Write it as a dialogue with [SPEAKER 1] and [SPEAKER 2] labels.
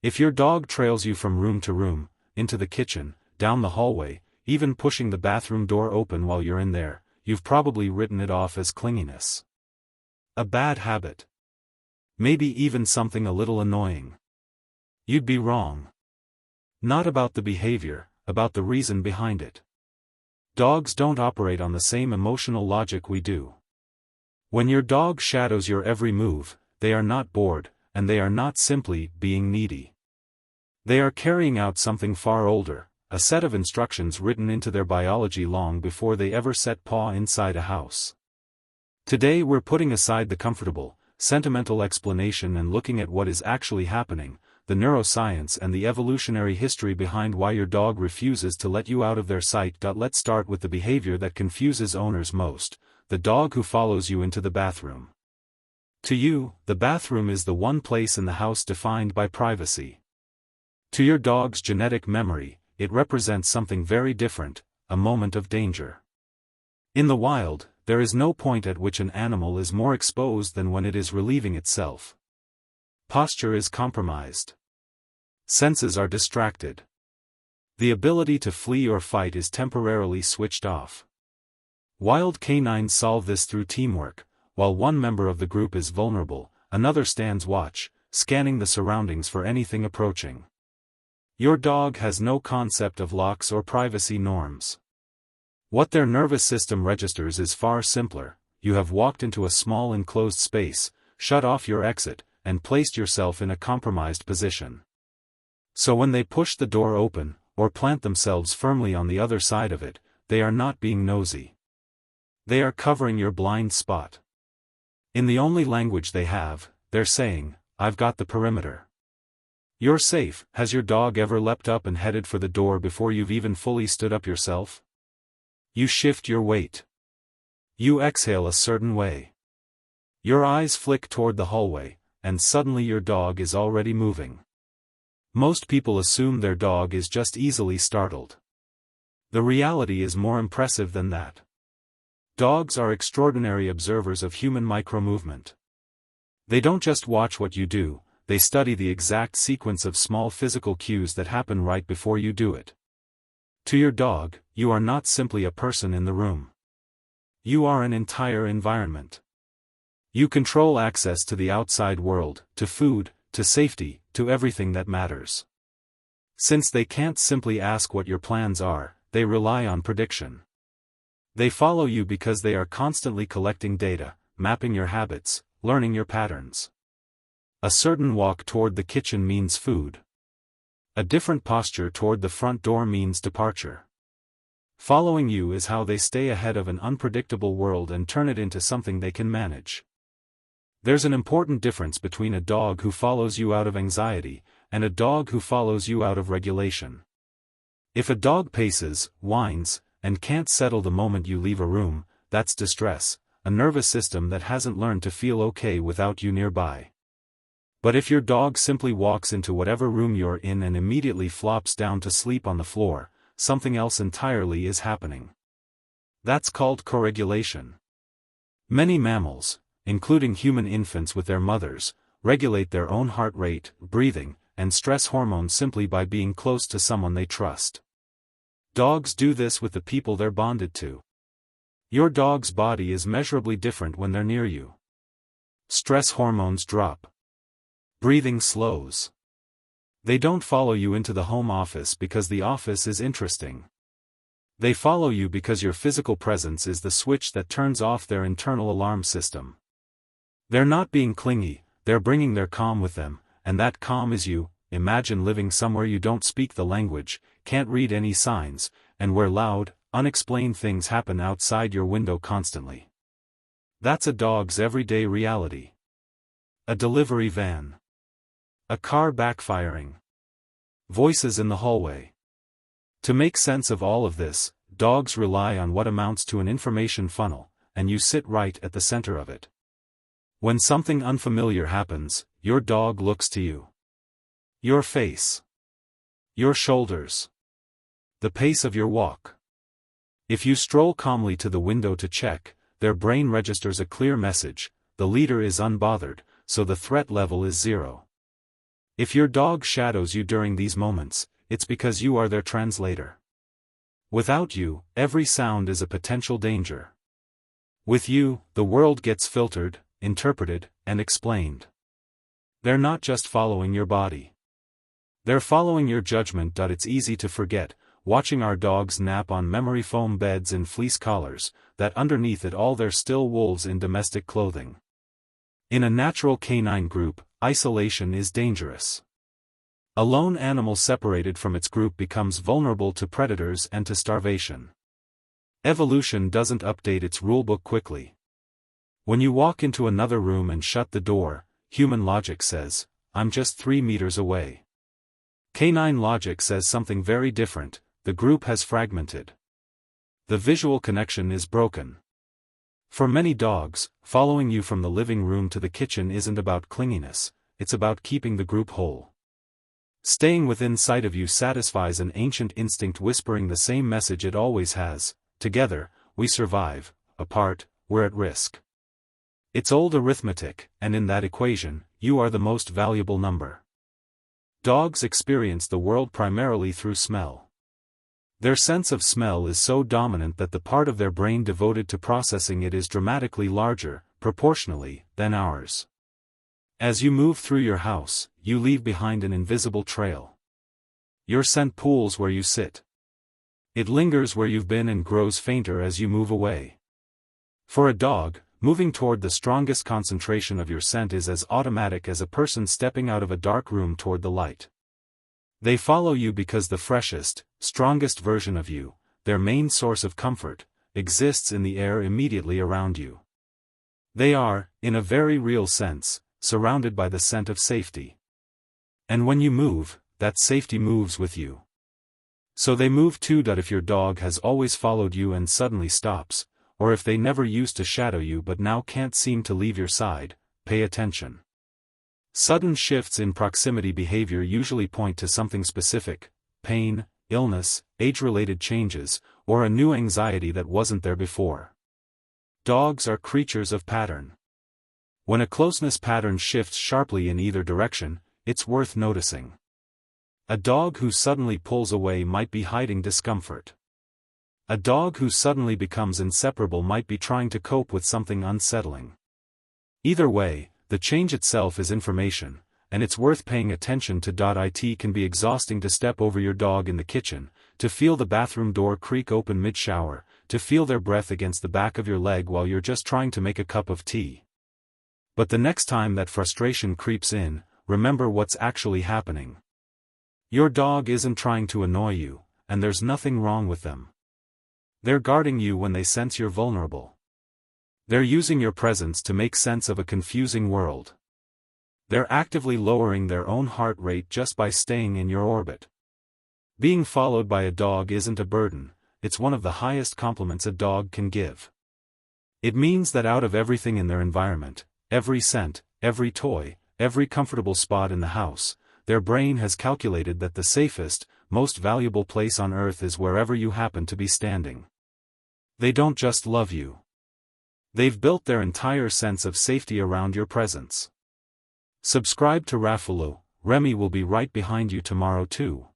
[SPEAKER 1] If your dog trails you from room to room, into the kitchen, down the hallway, even pushing the bathroom door open while you're in there, you've probably written it off as clinginess. A bad habit. Maybe even something a little annoying. You'd be wrong. Not about the behavior, about the reason behind it. Dogs don't operate on the same emotional logic we do. When your dog shadows your every move, they are not bored, and they are not simply being needy. They are carrying out something far older, a set of instructions written into their biology long before they ever set paw inside a house. Today we're putting aside the comfortable, sentimental explanation and looking at what is actually happening, the neuroscience and the evolutionary history behind why your dog refuses to let you out of their sight. Let's start with the behavior that confuses owners most, the dog who follows you into the bathroom. To you, the bathroom is the one place in the house defined by privacy. To your dog's genetic memory, it represents something very different, a moment of danger. In the wild, there is no point at which an animal is more exposed than when it is relieving itself. Posture is compromised. Senses are distracted. The ability to flee or fight is temporarily switched off. Wild canines solve this through teamwork. While one member of the group is vulnerable, another stands watch, scanning the surroundings for anything approaching. Your dog has no concept of locks or privacy norms. What their nervous system registers is far simpler. You have walked into a small enclosed space, shut off your exit, and placed yourself in a compromised position. So when they push the door open, or plant themselves firmly on the other side of it, they are not being nosy. They are covering your blind spot. In the only language they have, they're saying, "I've got the perimeter. You're safe." Has your dog ever leapt up and headed for the door before you've even fully stood up yourself? You shift your weight. You exhale a certain way. Your eyes flick toward the hallway, and suddenly your dog is already moving. Most people assume their dog is just easily startled. The reality is more impressive than that. Dogs are extraordinary observers of human micromovement. They don't just watch what you do, they study the exact sequence of small physical cues that happen right before you do it. To your dog, you are not simply a person in the room. You are an entire environment. You control access to the outside world, to food, to safety, to everything that matters. Since they can't simply ask what your plans are, they rely on prediction. They follow you because they are constantly collecting data, mapping your habits, learning your patterns. A certain walk toward the kitchen means food. A different posture toward the front door means departure. Following you is how they stay ahead of an unpredictable world and turn it into something they can manage. There's an important difference between a dog who follows you out of anxiety, and a dog who follows you out of regulation. If a dog paces, whines, and can't settle the moment you leave a room, that's distress, a nervous system that hasn't learned to feel okay without you nearby. But if your dog simply walks into whatever room you're in and immediately flops down to sleep on the floor, something else entirely is happening. That's called coregulation. Many mammals, including human infants with their mothers, regulate their own heart rate, breathing, and stress hormones simply by being close to someone they trust. Dogs do this with the people they're bonded to. Your dog's body is measurably different when they're near you. Stress hormones drop. Breathing slows. They don't follow you into the home office because the office is interesting. They follow you because your physical presence is the switch that turns off their internal alarm system. They're not being clingy, they're bringing their calm with them, and that calm is you. Imagine living somewhere you don't speak the language, can't read any signs, and where loud, unexplained things happen outside your window constantly. That's a dog's everyday reality. A delivery van. A car backfiring. Voices in the hallway. To make sense of all of this, dogs rely on what amounts to an information funnel, and you sit right at the center of it. When something unfamiliar happens, your dog looks to you. Your face. Your shoulders. The pace of your walk. If you stroll calmly to the window to check, their brain registers a clear message: the leader is unbothered, so the threat level is 0. If your dog shadows you during these moments, it's because you are their translator. Without you, every sound is a potential danger. With you, the world gets filtered, interpreted, and explained. They're not just following your body. They're following your judgment. It's easy to forget, watching our dogs nap on memory foam beds in fleece collars, that underneath it all they're still wolves in domestic clothing. In a natural canine group, isolation is dangerous. A lone animal separated from its group becomes vulnerable to predators and to starvation. Evolution doesn't update its rulebook quickly. When you walk into another room and shut the door, human logic says, "I'm just 3 meters away." Canine logic says something very different: the group has fragmented. The visual connection is broken. For many dogs, following you from the living room to the kitchen isn't about clinginess, it's about keeping the group whole. Staying within sight of you satisfies an ancient instinct whispering the same message it always has: together, we survive; apart, we're at risk. It's old arithmetic, and in that equation, you are the most valuable number. Dogs experience the world primarily through smell. Their sense of smell is so dominant that the part of their brain devoted to processing it is dramatically larger, proportionally, than ours. As you move through your house, you leave behind an invisible trail. Your scent pools where you sit. It lingers where you've been and grows fainter as you move away. For a dog, moving toward the strongest concentration of your scent is as automatic as a person stepping out of a dark room toward the light. They follow you because the freshest, strongest version of you, their main source of comfort, exists in the air immediately around you. They are, in a very real sense, surrounded by the scent of safety. And when you move, that safety moves with you. So they move too. If your dog has always followed you and suddenly stops, or if they never used to shadow you but now can't seem to leave your side, pay attention. Sudden shifts in proximity behavior usually point to something specific: pain, illness, age-related changes, or a new anxiety that wasn't there before. Dogs are creatures of pattern. When a closeness pattern shifts sharply in either direction, it's worth noticing. A dog who suddenly pulls away might be hiding discomfort. A dog who suddenly becomes inseparable might be trying to cope with something unsettling. Either way, the change itself is information, and it's worth paying attention to. It can be exhausting to step over your dog in the kitchen, to feel the bathroom door creak open mid-shower, to feel their breath against the back of your leg while you're just trying to make a cup of tea. But the next time that frustration creeps in, remember what's actually happening. Your dog isn't trying to annoy you, and there's nothing wrong with them. They're guarding you when they sense you're vulnerable. They're using your presence to make sense of a confusing world. They're actively lowering their own heart rate just by staying in your orbit. Being followed by a dog isn't a burden, it's one of the highest compliments a dog can give. It means that out of everything in their environment, every scent, every toy, every comfortable spot in the house, their brain has calculated that the safest, most valuable place on earth is wherever you happen to be standing. They don't just love you. They've built their entire sense of safety around your presence. Subscribe to Raffaloo. Remy will be right behind you tomorrow too.